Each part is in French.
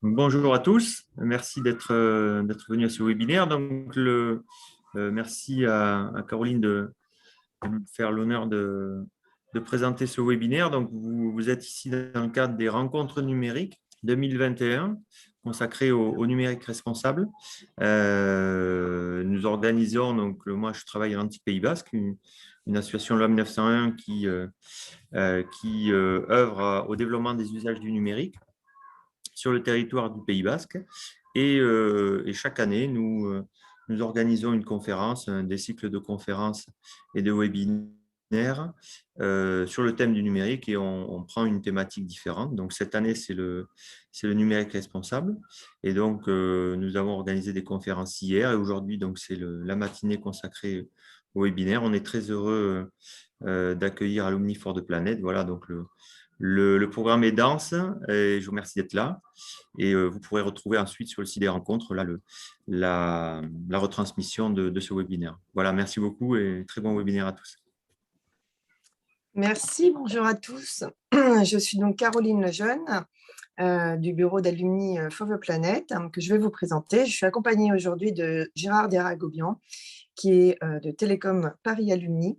Bonjour à tous, merci d'être venu à ce webinaire. Merci à Caroline de me faire l'honneur de présenter ce webinaire. Donc, vous êtes ici dans le cadre des rencontres numériques 2021 consacrées au numérique responsable. Nous organisons, moi je travaille à l'Antique Pays Basque, une association Loi 1901 qui œuvre au développement des usages du numérique sur le territoire du Pays Basque. Et chaque année, nous organisons une conférence, des cycles de conférences et de webinaires sur le thème du numérique et on prend une thématique différente. Donc, cette année, c'est le numérique responsable. Et donc, nous avons organisé des conférences hier et aujourd'hui, donc, c'est la matinée consacrée au webinaire. On est très heureux d'accueillir Alumni for the Planet. Voilà, donc le programme est dense et je vous remercie d'être là. Et vous pourrez retrouver ensuite sur le site des rencontres la retransmission de ce webinaire. Voilà, merci beaucoup et très bon webinaire à tous. Merci, bonjour à tous. Je suis donc Caroline Lejeune du bureau d'Alumni for the Planet que je vais vous présenter. Je suis accompagnée aujourd'hui de Gérard Deragobian qui est de Télécom Paris Alumni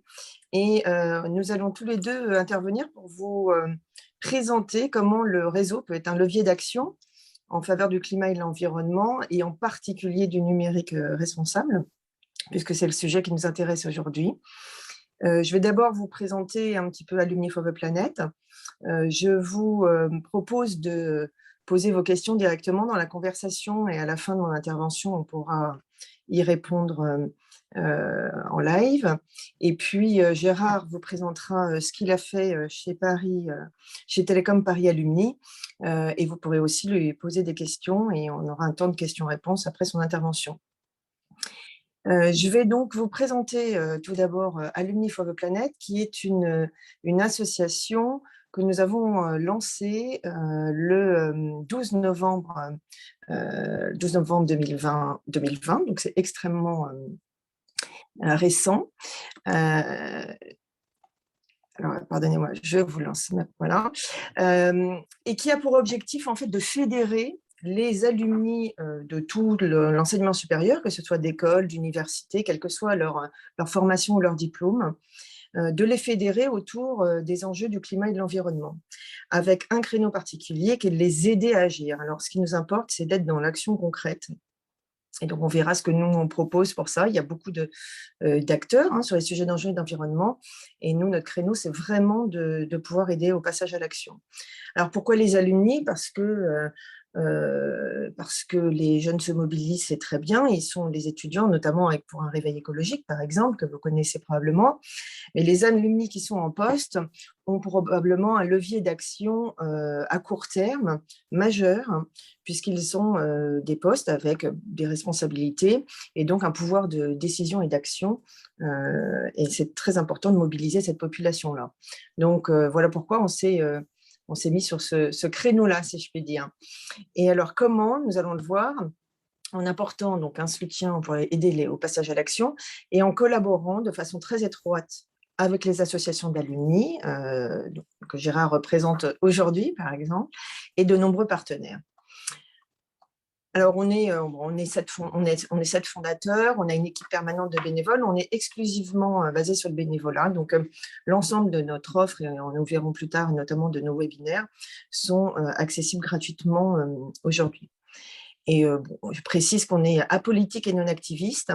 et nous allons tous les deux intervenir pour vous présenter comment le réseau peut être un levier d'action en faveur du climat et de l'environnement et en particulier du numérique responsable, puisque c'est le sujet qui nous intéresse aujourd'hui. Je vais d'abord vous présenter un petit peu Alumni for the Planet. Je vous propose de poser vos questions directement dans la conversation et à la fin de mon intervention, on pourra y répondre en live. Et puis, Gérard vous présentera ce qu'il a fait chez Télécom Paris Alumni et vous pourrez aussi lui poser des questions et on aura un temps de questions-réponses après son intervention. Je vais donc vous présenter tout d'abord Alumni for the Planet, qui est une association que nous avons lancée le 12 novembre 2020, donc c'est extrêmement récent. Alors, pardonnez-moi, je vous lance. Voilà. Et qui a pour objectif en fait de fédérer les alumni de tout l'enseignement supérieur, que ce soit d'école, d'université, quelle que soit leur formation ou leur diplôme, de les fédérer autour des enjeux du climat et de l'environnement, avec un créneau particulier qui est de les aider à agir. Alors, ce qui nous importe, c'est d'être dans l'action concrète. Et donc, on verra ce que nous, on propose pour ça. Il y a beaucoup d'acteurs sur les sujets d'enjeux et d'environnement. Et nous, notre créneau, c'est vraiment de pouvoir aider au passage à l'action. Alors, pourquoi les alumni ? Parce que les jeunes se mobilisent, c'est très bien. Ils sont les étudiants, notamment pour un réveil écologique, par exemple, que vous connaissez probablement. Mais les alumni qui sont en poste ont probablement un levier d'action à court terme majeur, puisqu'ils ont des postes avec des responsabilités et donc un pouvoir de décision et d'action. Et c'est très important de mobiliser cette population-là. Donc, voilà pourquoi on s'est mis sur ce créneau-là, si je puis dire. Et alors, comment ? Nous allons le voir en apportant donc un soutien pour aider au passage à l'action et en collaborant de façon très étroite avec les associations d'alumni, que Gérard représente aujourd'hui, par exemple, et de nombreux partenaires. Alors, on est 7 fondateurs, on a une équipe permanente de bénévoles, on est exclusivement basé sur le bénévolat. Donc, l'ensemble de notre offre, et nous verrons plus tard, notamment de nos webinaires, sont accessibles gratuitement aujourd'hui. Et je précise qu'on est apolitique et non activiste,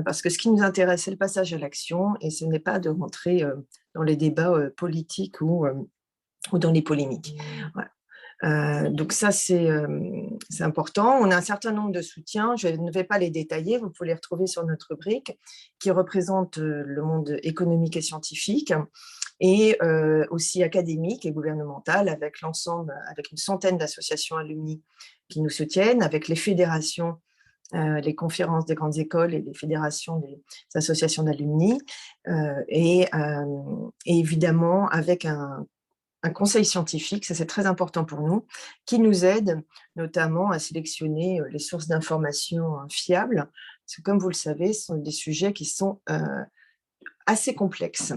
parce que ce qui nous intéresse, c'est le passage à l'action, et ce n'est pas de rentrer dans les débats politiques ou dans les polémiques. Voilà. Donc ça, c'est important. On a un certain nombre de soutiens. Je ne vais pas les détailler. Vous pouvez les retrouver sur notre rubrique qui représente le monde économique et scientifique et aussi académique et gouvernemental avec une centaine d'associations alumni qui nous soutiennent, avec les fédérations, les conférences des grandes écoles et les fédérations des associations d'alumni et évidemment avec un conseil scientifique, ça c'est très important pour nous, qui nous aide notamment à sélectionner les sources d'informations fiables, parce que comme vous le savez, ce sont des sujets qui sont assez complexes.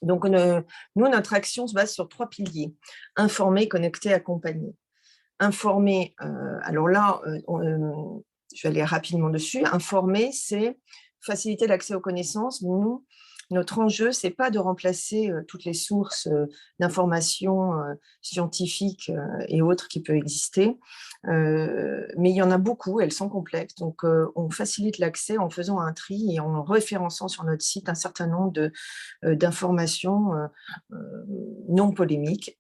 Donc, nous, notre action se base sur 3 piliers: informer, connecter, accompagner. Informer, alors là, je vais aller rapidement dessus. Informer, c'est faciliter l'accès aux connaissances. Nous, notre enjeu, ce n'est pas de remplacer toutes les sources d'informations scientifiques et autres qui peuvent exister, mais il y en a beaucoup, elles sont complexes. Donc, on facilite l'accès en faisant un tri et en référençant sur notre site un certain nombre d'informations non polémiques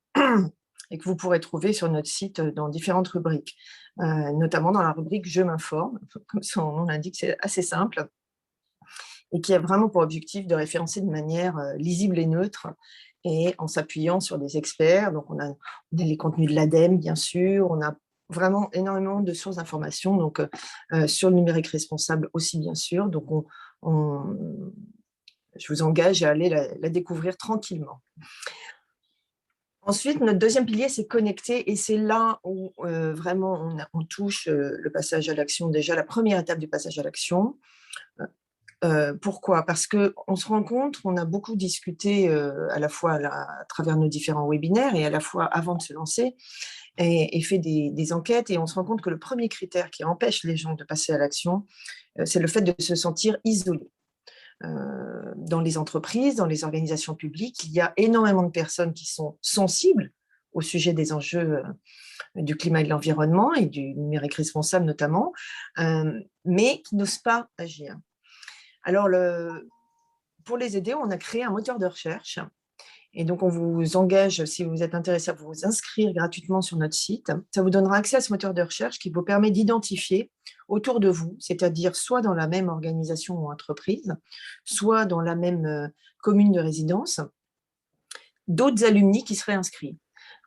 et que vous pourrez trouver sur notre site dans différentes rubriques, notamment dans la rubrique « Je m'informe », comme son nom l'indique, c'est assez simple, et qui a vraiment pour objectif de référencer de manière lisible et neutre, et en s'appuyant sur des experts. Donc, on a les contenus de l'ADEME, bien sûr, on a vraiment énormément de sources d'informations, donc sur le numérique responsable aussi, bien sûr. Donc, je vous engage à aller la découvrir tranquillement. Ensuite, notre deuxième pilier, c'est connecter, et c'est là où vraiment on touche le passage à l'action, déjà la première étape du passage à l'action. Pourquoi? Parce qu'on se rend compte, on a beaucoup discuté à la fois à travers nos différents webinaires et à la fois avant de se lancer, et fait des enquêtes, et on se rend compte que le premier critère qui empêche les gens de passer à l'action, c'est le fait de se sentir isolé. Dans les entreprises, dans les organisations publiques, il y a énormément de personnes qui sont sensibles au sujet des enjeux du climat et de l'environnement et du numérique responsable notamment, mais qui n'osent pas agir. Alors, pour les aider, on a créé un moteur de recherche. Et donc, on vous engage, si vous êtes intéressé, à vous inscrire gratuitement sur notre site. Ça vous donnera accès à ce moteur de recherche qui vous permet d'identifier autour de vous, c'est-à-dire soit dans la même organisation ou entreprise, soit dans la même commune de résidence, d'autres alumni qui seraient inscrits.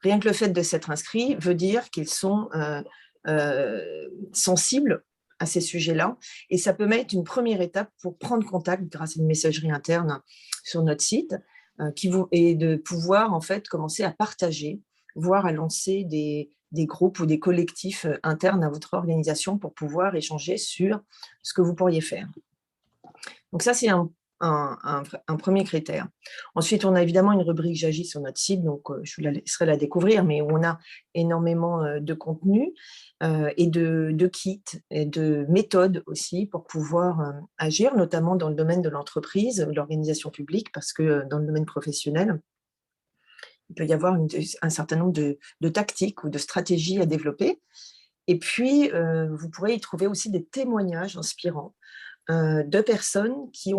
Rien que le fait de s'être inscrit veut dire qu'ils sont sensibles à ces sujets-là, et ça peut mettre une première étape pour prendre contact grâce à une messagerie interne sur notre site, et de pouvoir en fait commencer à partager, voire à lancer des groupes ou des collectifs internes à votre organisation pour pouvoir échanger sur ce que vous pourriez faire. Donc ça, c'est un premier critère. Ensuite, on a évidemment une rubrique J'agis sur notre site, donc je vous laisserai la découvrir, mais où on a énormément de contenu et de kits et de méthodes aussi pour pouvoir agir, notamment dans le domaine de l'entreprise, l'organisation publique, parce que dans le domaine professionnel, il peut y avoir un certain nombre de tactiques ou de stratégies à développer. Et puis, vous pourrez y trouver aussi des témoignages inspirants de personnes qui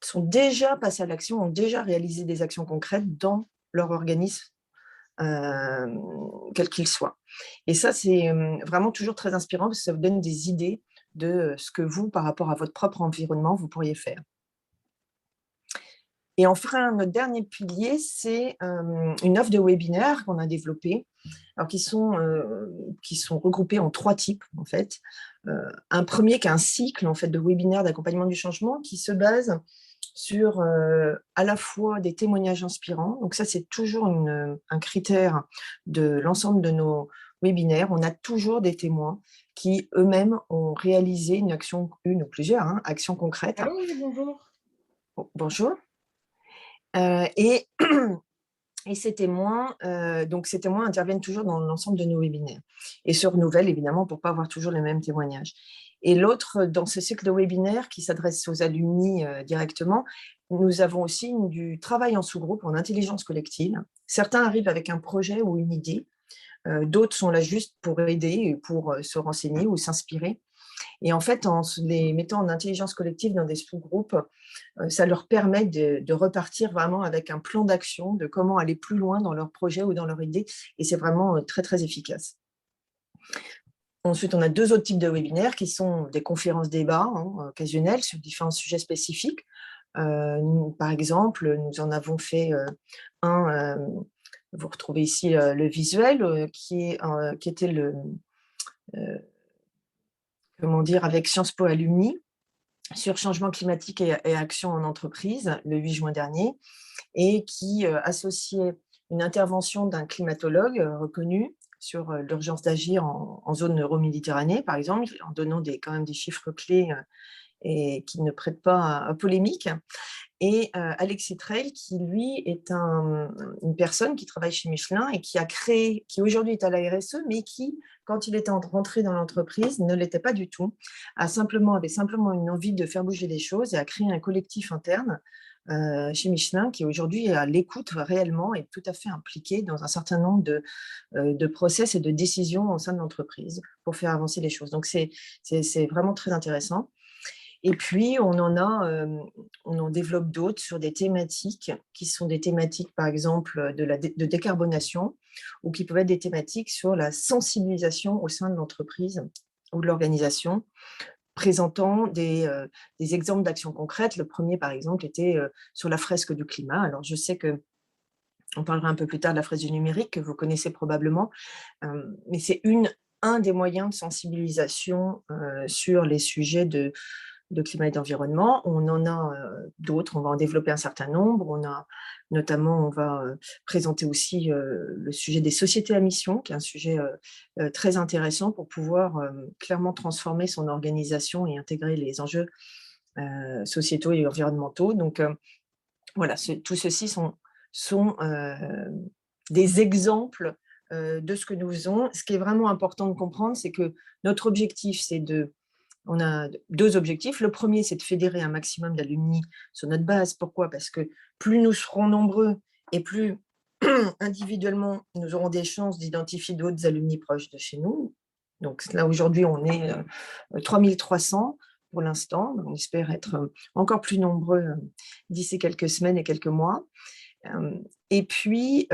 sont déjà passées à l'action, ont déjà réalisé des actions concrètes dans leur organisme, quel qu'il soit. Et ça, c'est vraiment toujours très inspirant parce que ça vous donne des idées de ce que vous, par rapport à votre propre environnement, vous pourriez faire. Et enfin, notre dernier pilier, c'est une offre de webinaires qu'on a développée, alors qui sont regroupés en 3 types, en fait. Un premier qui est un cycle en fait, de webinaires d'accompagnement du changement qui se base sur à la fois des témoignages inspirants. Donc ça, c'est toujours un critère de l'ensemble de nos webinaires. On a toujours des témoins qui eux-mêmes ont réalisé une ou plusieurs actions concrètes. Allô, oui, bonjour. Bonjour. Et ces témoins, interviennent toujours dans l'ensemble de nos webinaires et se renouvellent évidemment pour ne pas avoir toujours les mêmes témoignages. Et l'autre, dans ce cycle de webinaires qui s'adresse aux alumni directement, nous avons aussi du travail en sous-groupe, en intelligence collective. Certains arrivent avec un projet ou une idée, d'autres sont là juste pour aider, pour se renseigner ou s'inspirer. Et en fait, en les mettant en intelligence collective dans des sous-groupes, ça leur permet de repartir vraiment avec un plan d'action de comment aller plus loin dans leur projet ou dans leur idée. Et c'est vraiment très, très efficace. Ensuite, on a 2 autres types de webinaires qui sont des conférences-débats occasionnelles sur différents sujets spécifiques. Par exemple, nous en avons fait un, vous retrouvez ici le visuel, qui était avec Sciences Po Alumni, sur changement climatique et action en entreprise, le 8 juin dernier, et qui associait une intervention d'un climatologue reconnu sur l'urgence d'agir en zone euro-méditerranée, par exemple, en donnant quand même des chiffres clés et qui ne prêtent pas à polémique, et Alexis Treil, qui lui est une personne qui travaille chez Michelin et qui a créé, qui aujourd'hui est à la RSE, mais qui, quand il était rentré dans l'entreprise, ne l'était pas du tout, avait simplement une envie de faire bouger les choses et a créé un collectif interne chez Michelin qui aujourd'hui est à l'écoute réellement et tout à fait impliqué dans un certain nombre de process et de décisions au sein de l'entreprise pour faire avancer les choses. Donc, c'est vraiment très intéressant. Et puis, on en développe d'autres sur des thématiques qui sont des thématiques, par exemple, de décarbonation ou qui peuvent être des thématiques sur la sensibilisation au sein de l'entreprise ou de l'organisation, présentant des exemples d'actions concrètes. Le premier, par exemple, était sur la fresque du climat. Alors, je sais qu'on parlera un peu plus tard de la fresque du numérique, que vous connaissez probablement, mais c'est un des moyens de sensibilisation sur les sujets de climat et d'environnement. On en a d'autres, on va en développer un certain nombre. On va présenter aussi le sujet des sociétés à mission, qui est un sujet très intéressant pour pouvoir clairement transformer son organisation et intégrer les enjeux sociétaux et environnementaux. Donc voilà, tout ceci sont des exemples de ce que nous faisons. Ce qui est vraiment important de comprendre, c'est que notre objectif, on a deux objectifs. Le premier, c'est de fédérer un maximum d'alumni sur notre base. Pourquoi? Parce que plus nous serons nombreux et plus individuellement, nous aurons des chances d'identifier d'autres alumni proches de chez nous. Donc là, aujourd'hui, on est 3300 pour l'instant. On espère être encore plus nombreux d'ici quelques semaines et quelques mois. Et puis,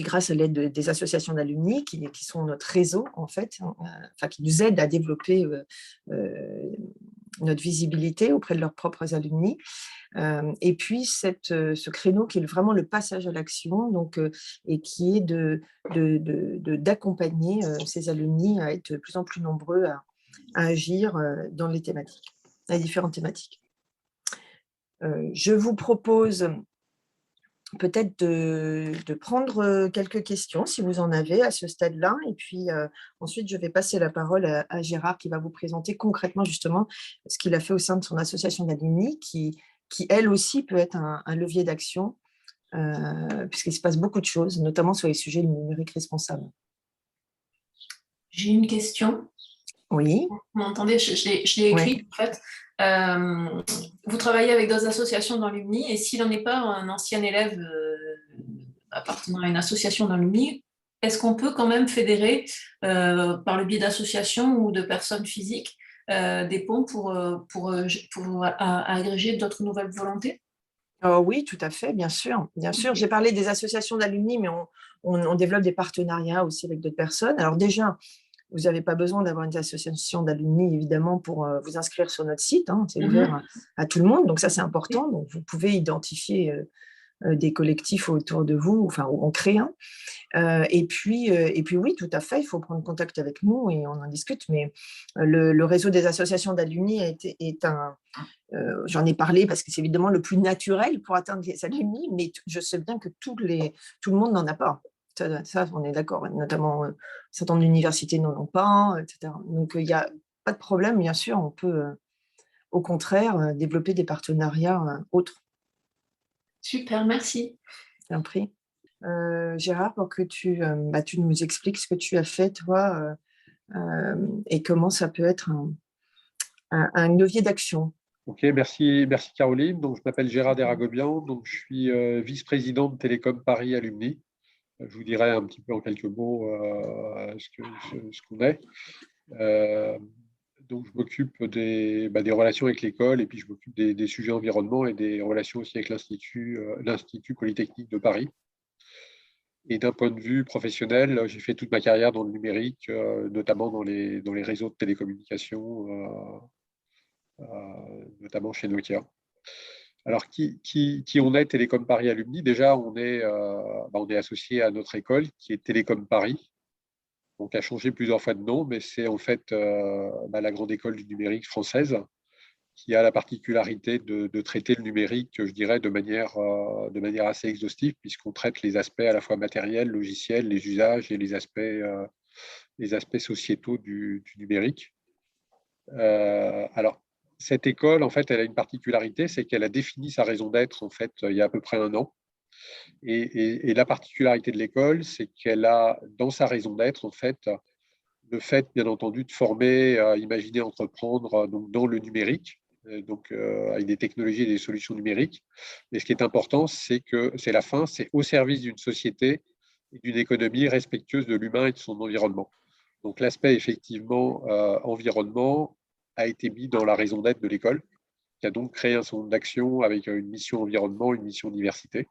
grâce à l'aide des associations d'alumni, qui sont notre réseau, en fait, qui nous aident à développer notre visibilité auprès de leurs propres alumni. Et puis, ce créneau qui est vraiment le passage à l'action, et qui est d'accompagner ces alumni à être de plus en plus nombreux à agir dans les différentes thématiques. Je vous propose peut-être de prendre quelques questions, si vous en avez à ce stade-là. Et puis ensuite, je vais passer la parole à Gérard, qui va vous présenter concrètement justement ce qu'il a fait au sein de son association d'alumni, qui elle aussi peut être un levier d'action, puisqu'il se passe beaucoup de choses, notamment sur les sujets du numérique responsable. J'ai une question. Oui. Vous m'entendez? Je l'ai écrite, en fait. Vous travaillez avec d'autres associations d'alumni, et s'il n'en est pas un ancien élève appartenant à une association d'alumni, est-ce qu'on peut quand même fédérer, par le biais d'associations ou de personnes physiques, des ponts pour agréger d'autres nouvelles volontés? Oui, tout à fait, bien sûr. Bien sûr. J'ai parlé des associations d'alumni, mais on développe des partenariats aussi avec d'autres personnes. Alors déjà, vous n'avez pas besoin d'avoir une association d'alumni, évidemment, pour vous inscrire sur notre site. C'est ouvert à tout le monde, donc ça, c'est important. Donc, vous pouvez identifier des collectifs autour de vous, enfin, en créer un. Et puis, oui, tout à fait, il faut prendre contact avec nous et on en discute. Mais le réseau des associations d'alumni j'en ai parlé parce que c'est évidemment le plus naturel pour atteindre les alumni, mais je sais bien que tout le monde n'en a pas. Ça, on est d'accord, notamment certaines universités n'en ont pas, etc. Donc, il n'y a pas de problème, bien sûr, on peut au contraire développer des partenariats autres. Super, merci. Bien pris. Gérard, pour que tu nous expliques ce que tu as fait, toi, et comment ça peut être un levier d'action. Ok, merci Caroline. Donc, je m'appelle Gérard Deragobian, donc je suis vice-président de Télécom Paris Alumni. Je vous dirai un petit peu en quelques mots ce qu'on est. Donc, je m'occupe des relations avec l'école et puis je m'occupe des sujets environnement et des relations aussi avec l'Institut Polytechnique de Paris. Et d'un point de vue professionnel, j'ai fait toute ma carrière dans le numérique, notamment dans les réseaux de télécommunications, notamment chez Nokia. Alors, qui on est Télécom Paris Alumni? Déjà, on est associé à notre école qui est Télécom Paris, donc a changé plusieurs fois de nom, mais c'est en fait la grande école du numérique française qui a la particularité de traiter le numérique, je dirais, de manière assez exhaustive, puisqu'on traite les aspects à la fois matériels, logiciels, les usages et les aspects sociétaux du numérique. Alors, cette école, en fait, elle a une particularité, c'est qu'elle a défini sa raison d'être, en fait, il y a à peu près un an. Et la particularité de l'école, c'est qu'elle a, dans sa raison d'être, en fait, le fait, bien entendu, de former à imaginer, entreprendre donc, dans le numérique, donc avec des technologies et des solutions numériques. Mais ce qui est important, c'est que c'est la fin, c'est au service d'une société et d'une économie respectueuse de l'humain et de son environnement. Donc l'aspect, effectivement, environnement a été mis dans la raison d'être de l'école, qui a donc créé un centre d'action avec une mission environnement, une mission diversité.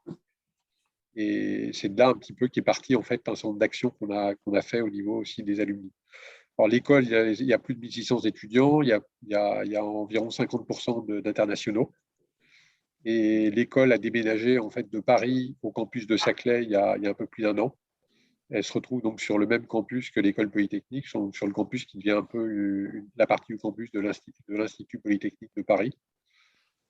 Et c'est de là un petit peu qu'est parti en fait un centre d'action qu'on a fait au niveau aussi des alumni. Alors l'école, il y a plus de 1600 étudiants, il y a environ 50% d'internationaux. Et l'école a déménagé en fait de Paris au campus de Saclay il y a un peu plus d'un an. Elle se retrouve donc sur le même campus que l'école polytechnique, sur le campus qui devient un peu la partie du campus de l'Institut polytechnique de Paris.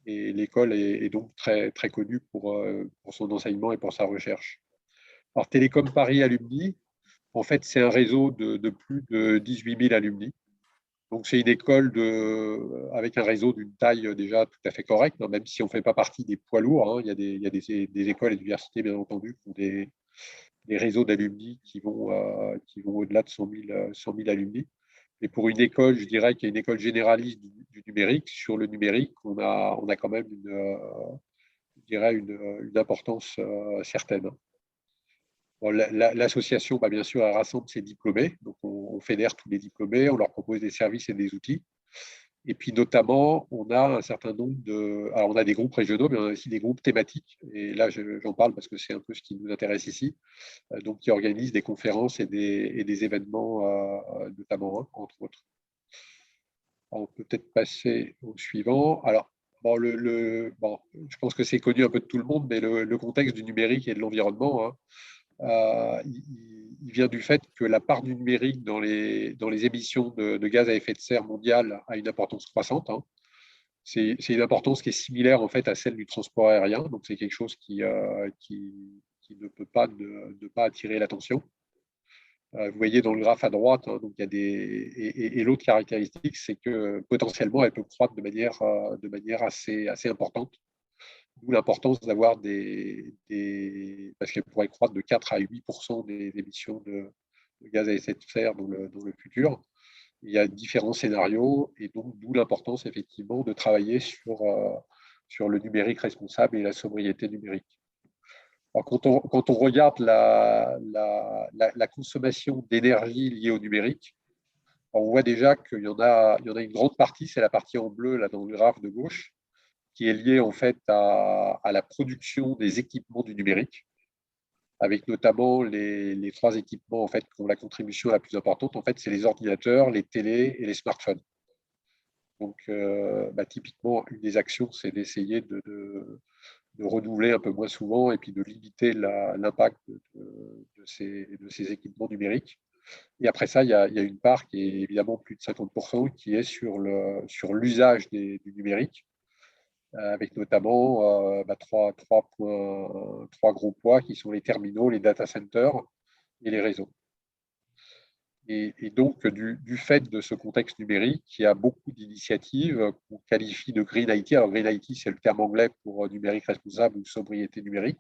Et l'école est donc très, très connue pour son enseignement et pour sa recherche. Alors, Télécom Paris Alumni, en fait, c'est un réseau de plus de 18 000 alumni. Donc, c'est une école avec un réseau d'une taille déjà tout à fait correcte, même si on ne fait pas partie des poids lourds. Hein. Il y a des écoles et des universités, bien entendu, qui ont des réseaux d'alumni qui vont au-delà de 100 000 alumni. Et pour une école, je dirais qu'il y a une école généraliste du numérique. Sur le numérique, on a quand même une importance certaine. Bon, l'association, bien sûr, elle rassemble ses diplômés. Donc, on fédère tous les diplômés, on leur propose des services et des outils. Et puis, notamment, on a un certain nombre de… Alors, on a des groupes régionaux, mais on a aussi des groupes thématiques. Et là, j'en parle parce que c'est un peu ce qui nous intéresse ici. Donc, qui organisent des conférences et des événements, notamment, hein, entre autres. Alors, on peut peut-être passer au suivant. Alors, je pense que c'est connu un peu de tout le monde, mais le contexte du numérique et de l'environnement, hein, il vient du fait que la part du numérique dans les émissions de gaz à effet de serre mondiale a une importance croissante. Hein. C'est une importance qui est similaire en fait à celle du transport aérien, donc c'est quelque chose qui ne peut pas ne pas attirer l'attention. Vous voyez dans le graphe à droite, hein, donc il y a et l'autre caractéristique, c'est que potentiellement elle peut croître de manière assez importante. D'où l'importance d'avoir parce qu'elle pourrait croître de 4 à 8% des émissions de gaz à effet de serre dans le futur. Il y a différents scénarios et donc d'où l'importance effectivement de travailler sur le numérique responsable et la sobriété numérique. Alors, quand on regarde la consommation d'énergie liée au numérique, on voit déjà qu'il y en a une grande partie, c'est la partie en bleu là dans le graphe de gauche, qui est liée en fait à la production des équipements du numérique, avec notamment les trois équipements en fait qui ont la contribution la plus importante. En fait, c'est les ordinateurs, les télés et les smartphones. Donc, typiquement, une des actions, c'est d'essayer de renouveler un peu moins souvent et puis de limiter l'impact de ces équipements numériques. Et après ça, il y a une part qui est évidemment plus de 50% qui est sur l'usage du numérique, avec notamment trois gros poids qui sont les terminaux, les data centers et les réseaux. Et donc, du fait de ce contexte numérique, il y a beaucoup d'initiatives qu'on qualifie de Green IT. Alors, Green IT, c'est le terme anglais pour numérique responsable ou sobriété numérique.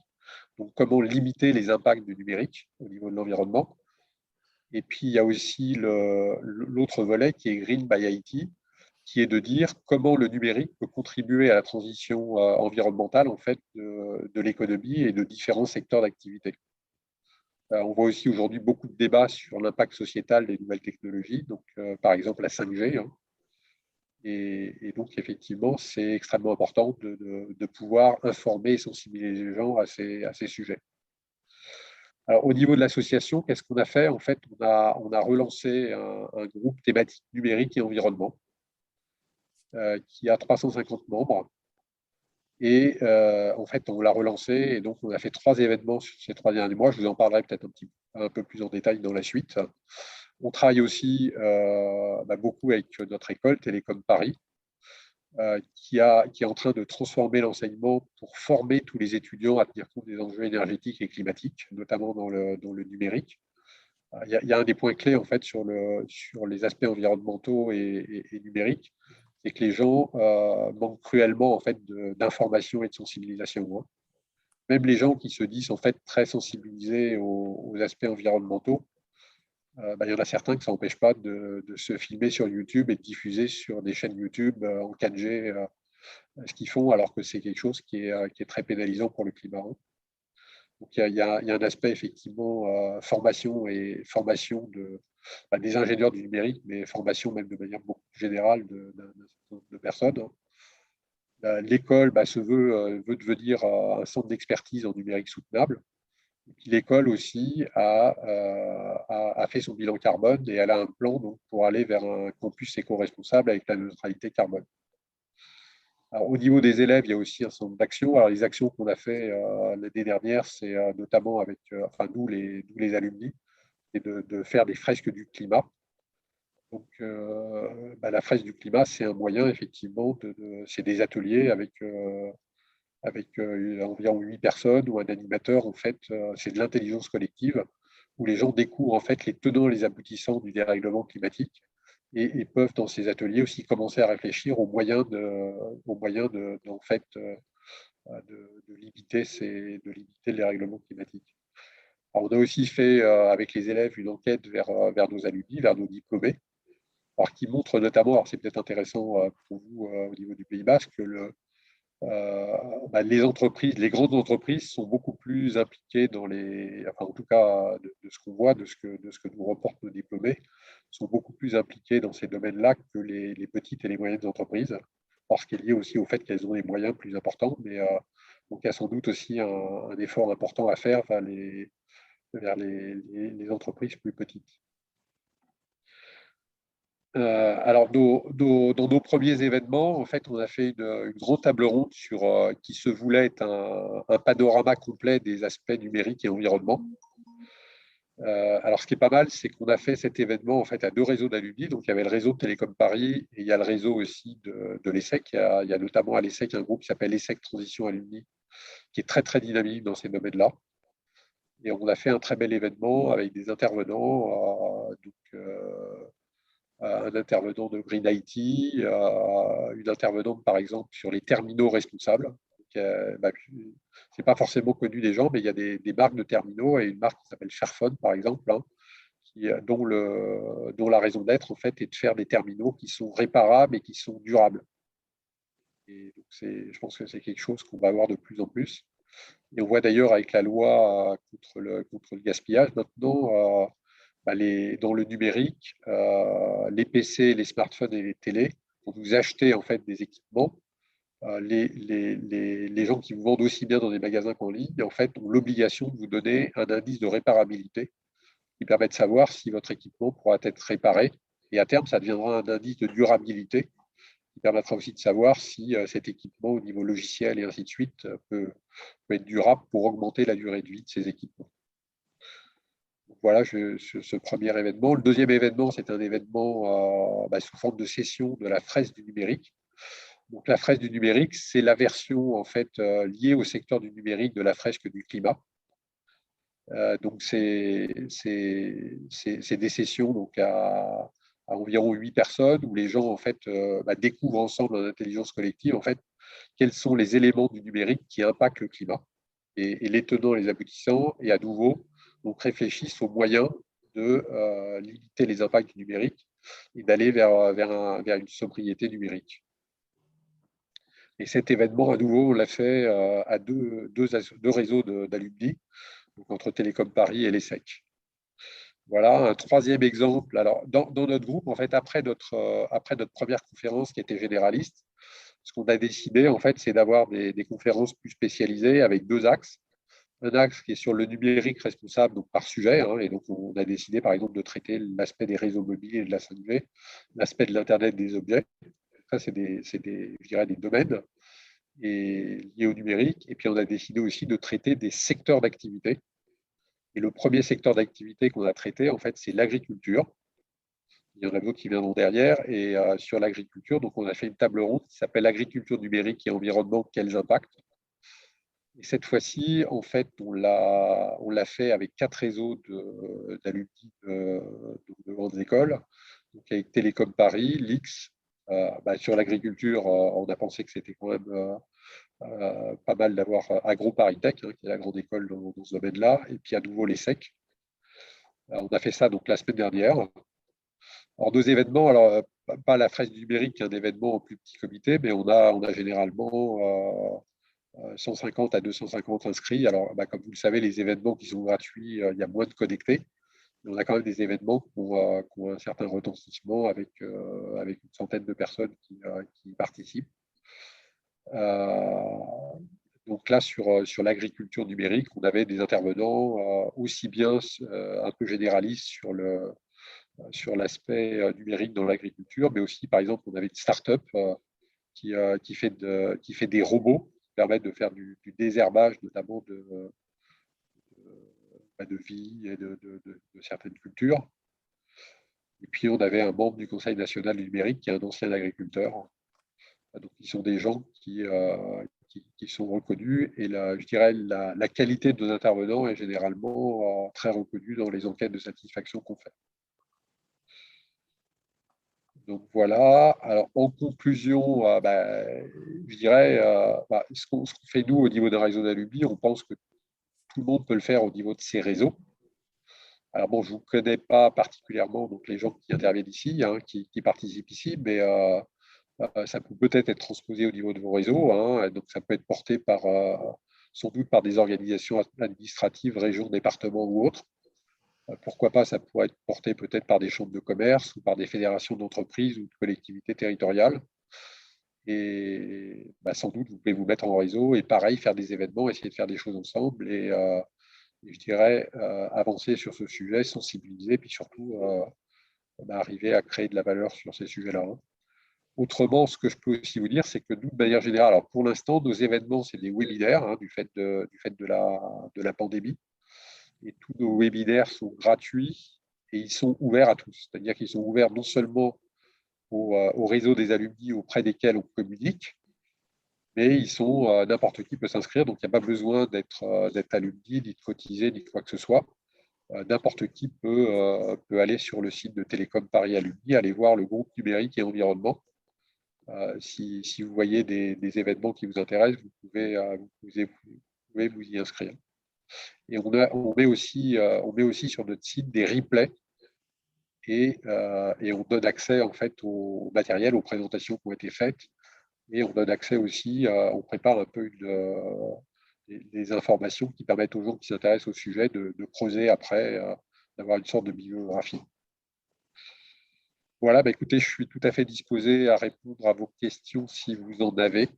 Donc, comment limiter les impacts du numérique au niveau de l'environnement. Et puis, il y a aussi l'autre volet qui est Green by IT, qui est de dire comment le numérique peut contribuer à la transition environnementale en fait, de l'économie et de différents secteurs d'activité. On voit aussi aujourd'hui beaucoup de débats sur l'impact sociétal des nouvelles technologies, donc par exemple la 5G. Hein. Et donc, effectivement, c'est extrêmement important de pouvoir informer et sensibiliser les gens à ces sujets. Alors, au niveau de l'association, qu'est-ce qu'on a fait? En fait, on a relancé un groupe thématique numérique et environnement qui a 350 membres. Et en fait, on l'a relancé et donc on a fait 3 événements sur ces 3 derniers mois. Je vous en parlerai peut-être un peu plus en détail dans la suite. On travaille aussi beaucoup avec notre école, Télécom Paris, qui est en train de transformer l'enseignement pour former tous les étudiants à tenir compte des enjeux énergétiques et climatiques, notamment dans le numérique. Il y a un des points clés en fait sur les aspects environnementaux et numériques, c'est que les gens manquent cruellement en fait, d'information et de sensibilisation. Hein. Même les gens qui se disent en fait, très sensibilisés aux aspects environnementaux, il y en a certains que ça n'empêche pas de se filmer sur YouTube et de diffuser sur des chaînes YouTube en 4G ce qu'ils font, alors que c'est quelque chose qui est très pénalisant pour le climat. Hein. Donc, il y a un aspect effectivement formation des ingénieurs du numérique, mais formation même de manière beaucoup plus générale de personnes. Hein. L'école veut devenir un centre d'expertise en numérique soutenable. L'école aussi a fait son bilan carbone et elle a un plan donc, pour aller vers un campus éco-responsable avec la neutralité carbone. Alors, au niveau des élèves, il y a aussi un certain nombre d'actions. Alors, les actions qu'on a fait l'année dernière, c'est notamment avec nous, les alumni, et de faire des fresques du climat. Donc, la fresque du climat, c'est un moyen, effectivement, c'est des ateliers avec environ 8 personnes ou un animateur. En fait, c'est de l'intelligence collective où les gens découvrent en fait les tenants et les aboutissants du dérèglement climatique et peuvent dans ces ateliers aussi commencer à réfléchir aux moyens de limiter le dérèglement climatique. Alors, on a aussi fait avec les élèves une enquête vers nos alumni, vers nos diplômés, alors qui montre notamment, alors c'est peut-être intéressant pour vous au niveau du Pays Basque, que les entreprises, les grandes entreprises sont beaucoup plus impliquées en tout cas de ce qu'on voit, de ce que nous reportent nos diplômés, sont beaucoup plus impliquées dans ces domaines-là que les petites et les moyennes entreprises, parce qu'elle est lié aussi au fait qu'elles ont des moyens plus importants, mais donc il y a sans doute aussi un effort important à faire vers les entreprises plus petites. Alors, dans nos premiers événements, en fait, on a fait une grande table ronde qui se voulait être un panorama complet des aspects numériques et environnement. Alors, ce qui est pas mal, c'est qu'on a fait cet événement en fait à 2 réseaux d'alumni. Donc, il y avait le réseau de Télécom Paris et il y a le réseau aussi de l'ESSEC. Il y a notamment à l'ESSEC un groupe qui s'appelle l'ESSEC Transition Alumni, qui est très, très dynamique dans ces domaines-là. Et on a fait un très bel événement avec des intervenants. Un intervenant de Green IT, une intervenante par exemple sur les terminaux responsables. C'est pas forcément connu des gens, mais il y a des marques de terminaux et une marque qui s'appelle Fairphone par exemple, hein, dont la raison d'être en fait est de faire des terminaux qui sont réparables et qui sont durables. Et donc je pense que c'est quelque chose qu'on va avoir de plus en plus. Et on voit d'ailleurs avec la loi contre le gaspillage maintenant. Dans le numérique, les PC, les smartphones et les télés, quand vous achetez en fait des équipements, les gens qui vous vendent aussi bien dans des magasins qu'en ligne, en fait, ont l'obligation de vous donner un indice de réparabilité qui permet de savoir si votre équipement pourra être réparé. Et à terme, ça deviendra un indice de durabilité qui permettra aussi de savoir si cet équipement au niveau logiciel et ainsi de suite peut être durable pour augmenter la durée de vie de ces équipements. Voilà ce premier événement. Le deuxième événement, c'est un événement sous forme de session de la fresque du numérique. Donc, la fresque du numérique, c'est la version en fait liée au secteur du numérique de la fresque du climat. Donc, c'est des sessions donc à environ 8 personnes où les gens en fait découvrent ensemble en intelligence collective en fait quels sont les éléments du numérique qui impactent le climat et les tenants et les aboutissants, et à nouveau donc réfléchissent aux moyens de limiter les impacts du numérique et d'aller vers une sobriété numérique. Et cet événement, à nouveau, on l'a fait à deux réseaux d'alumni, entre Télécom Paris et l'ESSEC. Voilà, un troisième exemple. Alors, dans notre groupe, en fait, après notre première conférence qui était généraliste, ce qu'on a décidé, en fait, c'est d'avoir des conférences plus spécialisées avec 2 axes. Un axe qui est sur le numérique responsable donc par sujet, hein, et donc on a décidé par exemple de traiter l'aspect des réseaux mobiles et de la 5G, l'aspect de l'Internet des objets. Ça, c'est je dirais, des domaines liés au numérique. Et puis on a décidé aussi de traiter des secteurs d'activité. Et le premier secteur d'activité qu'on a traité, en fait, c'est l'agriculture. Il y en a d'autres qui viendront derrière. Et sur l'agriculture, donc on a fait une table ronde qui s'appelle Agriculture numérique et environnement, quels impacts? Et cette fois-ci, en fait, on l'a fait avec 4 réseaux d'alumni de grandes écoles, donc avec Télécom Paris, l'IX, Sur l'agriculture, on a pensé que c'était quand même pas mal d'avoir AgroParisTech, qui est la grande école dans ce domaine-là, et puis à nouveau l'ESSEC. On a fait ça donc la semaine dernière. Alors, deux événements, alors pas la fresque du numérique, qui est un événement au plus petit comité, mais on a généralement 150 à 250 inscrits. Alors, comme vous le savez, les événements qui sont gratuits, il y a moins de connectés. Mais on a quand même des événements qui ont un certain retentissement avec une centaine de personnes qui participent. Donc là, sur l'agriculture numérique, on avait des intervenants aussi bien un peu généralistes sur l'aspect numérique dans l'agriculture, mais aussi, par exemple, on avait une start-up qui fait des robots qui permettent de faire du désherbage, notamment de vie et de certaines cultures. Et puis, on avait un membre du Conseil national du numérique qui est un ancien agriculteur. Donc, ils sont des gens qui sont reconnus. Et je dirais la qualité de nos intervenants est généralement très reconnue dans les enquêtes de satisfaction qu'on fait. Donc voilà. Alors en conclusion, je dirais ce qu'on fait nous au niveau d'un réseau d'alumni, on pense que tout le monde peut le faire au niveau de ses réseaux. Alors bon, je ne vous connais pas particulièrement donc les gens qui interviennent ici, qui participent ici, mais ça peut peut-être être transposé au niveau de vos réseaux. Donc ça peut être porté sans doute par des organisations administratives, régions, départements ou autres. Pourquoi pas, ça pourrait être porté peut-être par des chambres de commerce ou par des fédérations d'entreprises ou de collectivités territoriales. Et sans doute, vous pouvez vous mettre en réseau et pareil, faire des événements, essayer de faire des choses ensemble et je dirais avancer sur ce sujet, sensibiliser, puis surtout arriver à créer de la valeur sur ces sujets-là. Autrement, ce que je peux aussi vous dire, c'est que nous, de manière générale, alors pour l'instant, nos événements, c'est des webinaires du fait de la pandémie. Et tous nos webinaires sont gratuits et ils sont ouverts à tous. C'est-à-dire qu'ils sont ouverts non seulement au réseau des alumni auprès desquels on communique, mais n'importe qui peut s'inscrire. Donc, il n'y a pas besoin d'être alumni, ni de cotiser, ni de quoi que ce soit. N'importe qui peut aller sur le site de Télécom Paris Alumni, aller voir le groupe numérique et environnement. Si vous voyez des événements qui vous intéressent, vous pouvez vous y inscrire. Et on met aussi sur notre site des replays et on donne accès en fait au matériel, aux présentations qui ont été faites. Et on donne accès aussi, on prépare un peu des informations qui permettent aux gens qui s'intéressent au sujet de creuser après, d'avoir une sorte de bibliographie. Voilà, écoutez, je suis tout à fait disposé à répondre à vos questions si vous en avez.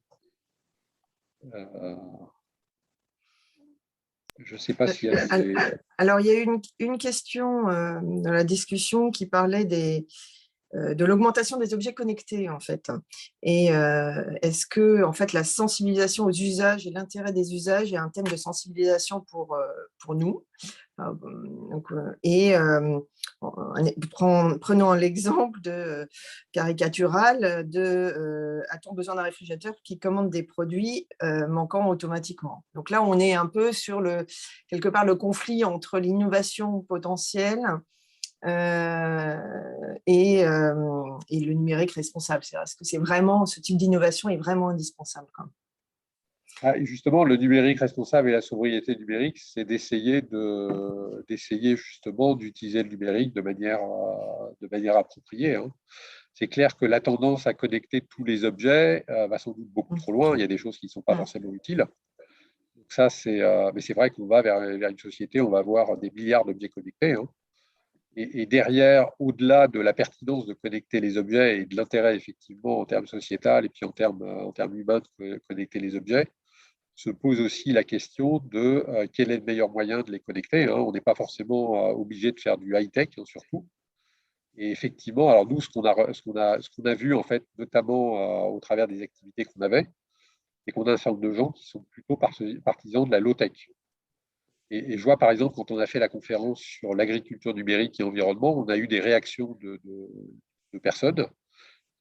Je ne sais pas s'il y a des... Alors, il y a eu une question dans la discussion qui parlait de l'augmentation des objets connectés, en fait. Et est-ce que, en fait, la sensibilisation aux usages et l'intérêt des usages est un thème de sensibilisation pour nous? Prenons l'exemple caricatural de a-t-on besoin d'un réfrigérateur qui commande des produits manquant automatiquement? Donc là, on est un peu sur quelque part le conflit entre l'innovation potentielle et le numérique responsable. Est-ce que ce type d'innovation est vraiment indispensable quand même? Justement, le numérique responsable et la sobriété numérique, c'est d'essayer justement d'utiliser le numérique de manière appropriée. C'est clair que la tendance à connecter tous les objets va sans doute beaucoup trop loin. Il y a des choses qui ne sont pas forcément utiles. Donc ça, mais c'est vrai qu'on va vers une société, on va avoir des milliards d'objets connectés. Et derrière, au-delà de la pertinence de connecter les objets et de l'intérêt effectivement en termes sociétal et puis en termes humains de connecter les objets, se pose aussi la question de quel est le meilleur moyen de les connecter. On n'est pas forcément obligé de faire du high-tech, surtout. Et effectivement, alors nous, ce qu'on a vu, en fait, notamment au travers des activités qu'on avait, c'est qu'on a un certain nombre de gens qui sont plutôt partisans de la low-tech. Et je vois, par exemple, quand on a fait la conférence sur l'agriculture numérique et environnement, on a eu des réactions de personnes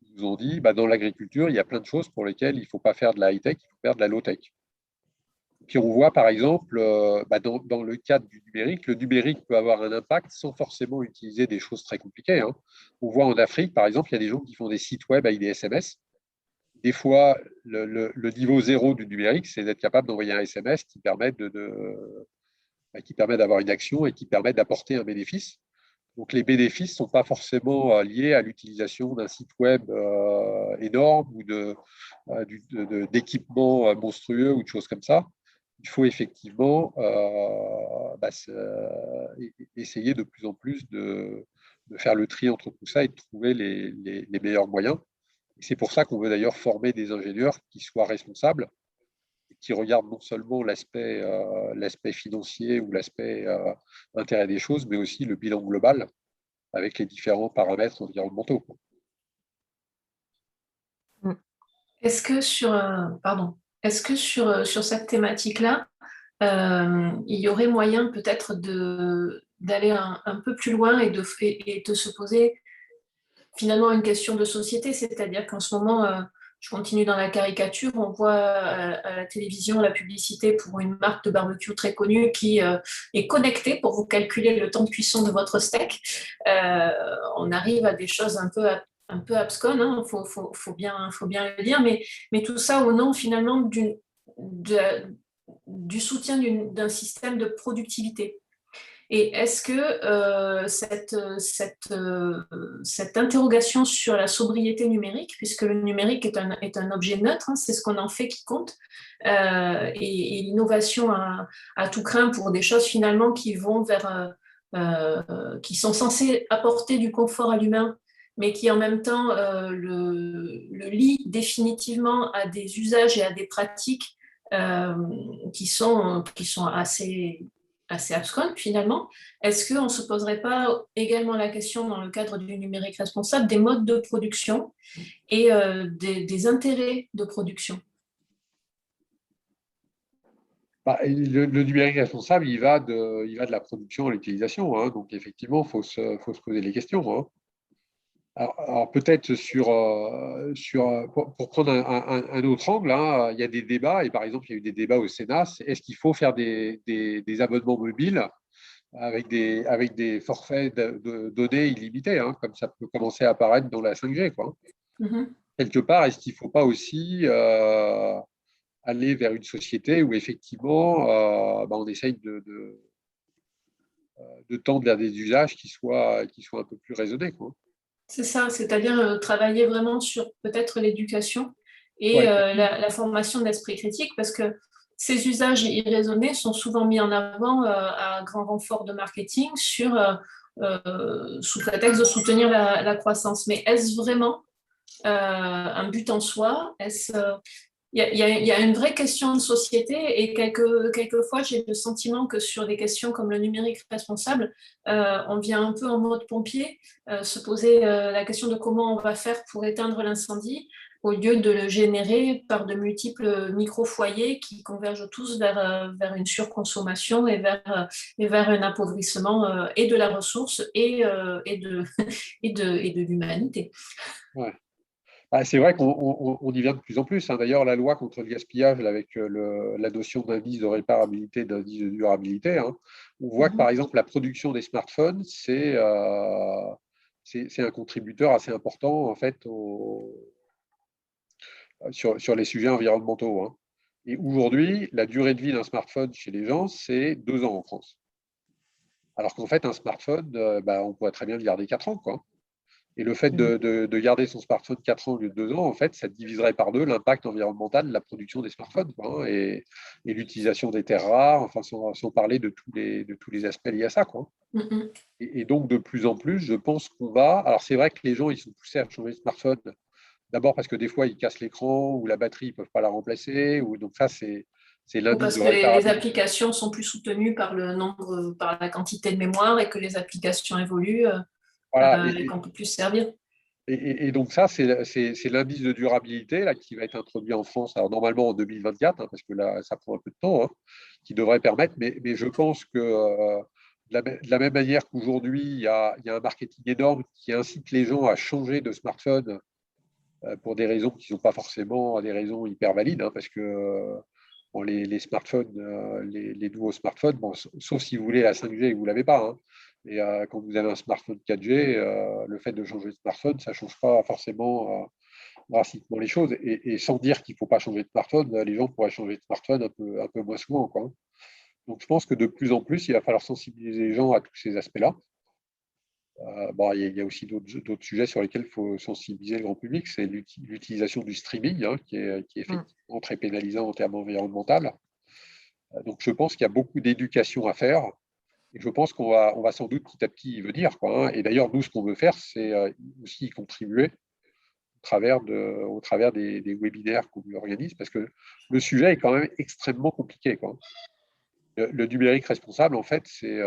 qui nous ont dit, dans l'agriculture, il y a plein de choses pour lesquelles il ne faut pas faire de la high-tech, il faut faire de la low-tech. puis on voit par exemple, dans le cadre du numérique, le numérique peut avoir un impact sans forcément utiliser des choses très compliquées, hein. On voit en Afrique, par exemple, il y a des gens qui font des sites web avec des SMS. Des fois, le niveau zéro du numérique, c'est d'être capable d'envoyer un SMS qui permet qui permet d'avoir une action et qui permet d'apporter un bénéfice. Donc, les bénéfices ne sont pas forcément liés à l'utilisation d'un site web énorme ou d'équipements monstrueux ou de choses comme ça. Il faut effectivement essayer de plus en plus de faire le tri entre tout ça et de trouver les meilleurs moyens. C'est pour ça qu'on veut d'ailleurs former des ingénieurs qui soient responsables, qui regardent non seulement l'aspect financier ou l'aspect intérêt des choses, mais aussi le bilan global avec les différents paramètres environnementaux. Est-ce que sur cette thématique-là, il y aurait moyen peut-être d'aller un peu plus loin et de se poser finalement une question de société, c'est-à-dire qu'en ce moment, je continue dans la caricature, on voit à la télévision la publicité pour une marque de barbecue très connue qui est connectée pour vous calculer le temps de cuisson de votre steak. On arrive à des choses un peu absconnes, hein, faut bien le dire, mais tout ça au nom finalement du soutien d'un système de productivité. Et est-ce que cette interrogation sur la sobriété numérique, puisque le numérique est un objet neutre, hein, c'est ce qu'on en fait qui compte, et l'innovation à tout craint pour des choses finalement qui vont qui sont censées apporter du confort à l'humain, mais qui en même temps le lient définitivement à des usages et à des pratiques qui sont assez abscons finalement. Est-ce qu'on ne se poserait pas également la question dans le cadre du numérique responsable des modes de production et des intérêts de production? Le numérique responsable, il va de la production à l'utilisation, hein. Donc effectivement, il faut se poser les questions, hein. Alors peut-être pour prendre un autre angle, hein, il y a des débats, et par exemple, il y a eu des débats au Sénat. Est-ce qu'il faut faire des abonnements mobiles avec des forfaits de données illimités, hein, comme ça peut commencer à apparaître dans la 5G, quoi. Quelque part, est-ce qu'il ne faut pas aussi aller vers une société où effectivement on essaye de tendre vers des usages qui soient un peu plus raisonnés, quoi. C'est ça, c'est-à-dire travailler vraiment sur peut-être l'éducation et Ouais. la formation de l'esprit critique, parce que ces usages irraisonnés sont souvent mis en avant à grand renfort de marketing sous prétexte de soutenir la croissance. Mais est-ce vraiment un but en soi? Il y a une vraie question de société et quelquefois, j'ai le sentiment que sur des questions comme le numérique responsable, on vient un peu en mode pompier, se poser la question de comment on va faire pour éteindre l'incendie au lieu de le générer par de multiples micro-foyers qui convergent tous vers une surconsommation et vers un appauvrissement et de la ressource et de l'humanité. Ouais. C'est vrai qu'on y vient de plus en plus, hein. D'ailleurs, la loi contre le gaspillage, avec la notion d'indice de réparabilité, d'indice de durabilité, hein, on voit que, par exemple, la production des smartphones, c'est un contributeur assez important, en fait, sur les sujets environnementaux, hein. Et aujourd'hui, la durée de vie d'un smartphone chez les gens, c'est 2 ans en France. Alors qu'en fait, un smartphone, on pourrait très bien le garder 4 ans, quoi. Et le fait de garder son smartphone 4 ans au lieu de 2 ans, en fait, ça diviserait par 2 l'impact environnemental de la production des smartphones, quoi, hein, et l'utilisation des terres rares, enfin, sans parler de tous les aspects liés à ça, quoi. Et donc, de plus en plus, je pense qu'on va… Alors, c'est vrai que les gens, ils sont poussés à changer de smartphone, d'abord parce que des fois, ils cassent l'écran ou la batterie, ils ne peuvent pas la remplacer. Donc, ça, c'est Ou parce que les applications sont plus soutenues par la quantité de mémoire et que les applications évoluent. Voilà. Et qu'on peut plus servir. Et donc ça, c'est l'indice de durabilité là, qui va être introduit en France, alors normalement en 2024, hein, parce que là, ça prend un peu de temps, hein, qui devrait permettre, mais je pense que de la même manière qu'aujourd'hui, il y a un marketing énorme qui incite les gens à changer de smartphone pour des raisons qui ne sont pas forcément des raisons hyper valides, hein, parce que Bon, les smartphones, les nouveaux smartphones, bon, sauf si vous voulez la 5G et que vous ne l'avez pas. Hein. Et quand vous avez un smartphone 4G, le fait de changer de smartphone, ça ne change pas forcément drastiquement les choses. Et sans dire qu'il ne faut pas changer de smartphone, les gens pourraient changer de smartphone un peu moins souvent, quoi. Donc, je pense que de plus en plus, il va falloir sensibiliser les gens à tous ces aspects-là. Bon, il y a aussi d'autres sujets sur lesquels il faut sensibiliser le grand public. C'est l'utilisation du streaming, hein, qui est effectivement très pénalisant en termes environnementaux. Donc, je pense qu'il y a beaucoup d'éducation à faire. Et je pense qu'on va sans doute petit à petit y venir, quoi, hein. Et d'ailleurs, nous, ce qu'on veut faire, c'est aussi y contribuer au travers des webinaires qu'on organise, parce que le sujet est quand même extrêmement compliqué, quoi. Le numérique responsable, en fait, c'est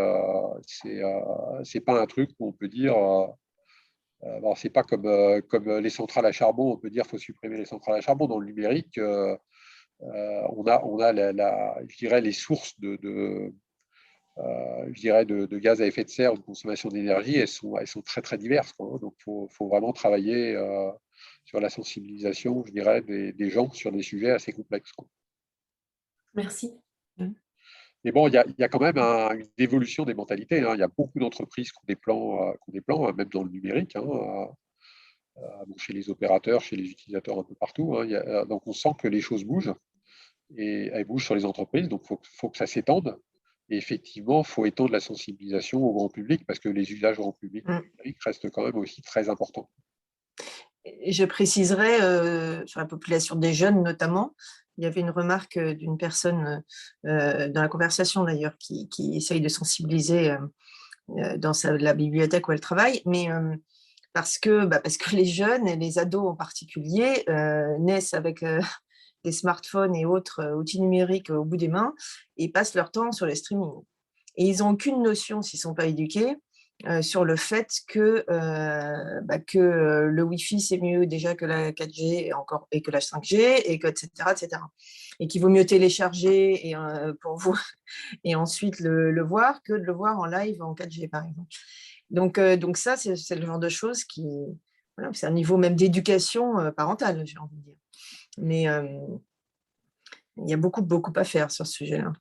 pas un truc où on peut dire, bon, c'est pas comme les centrales à charbon, on peut dire qu'il faut supprimer les centrales à charbon. Dans le numérique, on a je dirais, les sources je dirais de gaz à effet de serre ou de consommation d'énergie, elles sont très, très diverses, quoi. Donc, il faut vraiment travailler sur la sensibilisation, je dirais, des gens sur des sujets assez complexes, quoi. Merci. Mais bon, il y a quand même une évolution des mentalités, hein. Il y a beaucoup d'entreprises qui ont des plans, même dans le numérique, hein, bon, chez les opérateurs, chez les utilisateurs, un peu partout, hein. Donc, on sent que les choses bougent, et elles bougent sur les entreprises. Donc, il faut que ça s'étende. Et effectivement, il faut étendre la sensibilisation au grand public, parce que les usages au grand public restent quand même aussi très importants. Et je préciserai sur la population des jeunes notamment, il y avait une remarque d'une personne dans la conversation d'ailleurs qui essaye de sensibiliser dans la bibliothèque où elle travaille, mais parce que les jeunes et les ados en particulier naissent avec des smartphones et autres outils numériques au bout des mains et passent leur temps sur les streamings. Et ils n'ont aucune notion, s'ils ne sont pas éduqués, sur le fait que le Wi-Fi, c'est mieux déjà que la 4G et que la 5G, et que, etc., etc. Et qu'il vaut mieux télécharger pour vous et ensuite le voir que de le voir en live en 4G, par exemple. Donc ça, c'est le genre de choses qui... Voilà, c'est un niveau même d'éducation parentale, j'ai envie de dire. Mais il y a beaucoup à faire sur ce sujet-là.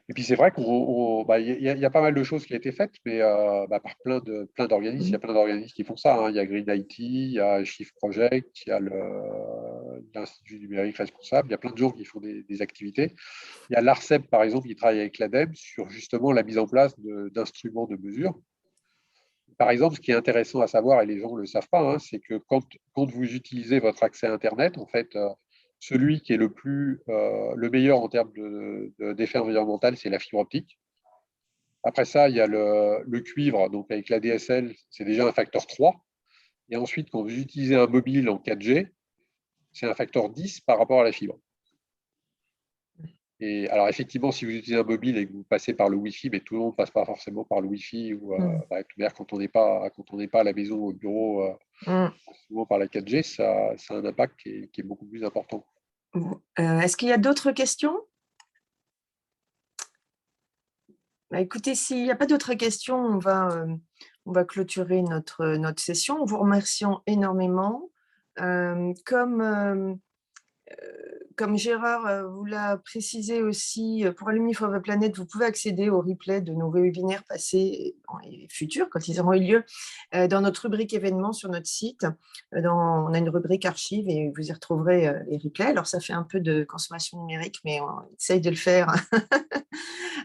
Et puis c'est vrai qu'il y a pas mal de choses qui ont été faites, mais par plein d'organismes. Il y a plein d'organismes qui font ça, hein. Il y a Green IT, il y a Shift Project, il y a l'Institut numérique responsable. Il y a plein de gens qui font des activités. Il y a l'ARCEP, par exemple, qui travaille avec l'ADEME sur justement la mise en place d'instruments de mesure. Par exemple, ce qui est intéressant à savoir, et les gens ne le savent pas, hein, c'est que quand vous utilisez votre accès à Internet, en fait, celui qui est le meilleur en termes d'effet environnemental, c'est la fibre optique. Après ça, il y a le cuivre, donc avec la DSL, c'est déjà un facteur 3. Et ensuite, quand vous utilisez un mobile en 4G, c'est un facteur 10 par rapport à la fibre. Et alors, effectivement, si vous utilisez un mobile et que vous passez par le Wi-Fi, mais tout le monde ne passe pas forcément par le Wi-Fi, ou quand on n'est pas à la maison ou au bureau, souvent par la 4G, ça a un impact qui est beaucoup plus important. Est-ce qu'il y a d'autres questions? Écoutez, s'il n'y a pas d'autres questions, on va clôturer notre session en vous remerciant énormément. Comme Gérard vous l'a précisé aussi, pour Alumni for the Planet, vous pouvez accéder au replay de nos webinaires passés et futurs, quand ils auront eu lieu, dans notre rubrique événements sur notre site. On a une rubrique archives et vous y retrouverez les replays. Alors, ça fait un peu de consommation numérique, mais on essaye de le faire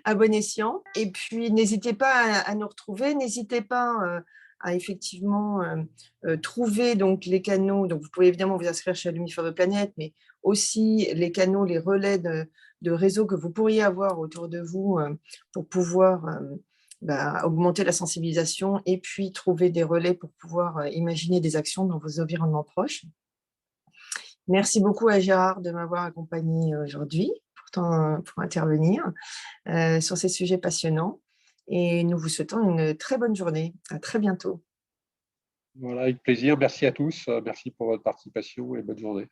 à bon escient. Et puis, n'hésitez pas à nous retrouver. N'hésitez pas à effectivement trouver donc les canaux. Donc, vous pouvez évidemment vous inscrire chez Alumni for the Planet, mais aussi les canaux, les relais de réseau que vous pourriez avoir autour de vous pour pouvoir augmenter la sensibilisation et puis trouver des relais pour pouvoir imaginer des actions dans vos environnements proches. Merci beaucoup à Gérard de m'avoir accompagné aujourd'hui pour intervenir sur ces sujets passionnants. Et nous vous souhaitons une très bonne journée. À très bientôt. Voilà, avec plaisir. Merci à tous. Merci pour votre participation et bonne journée.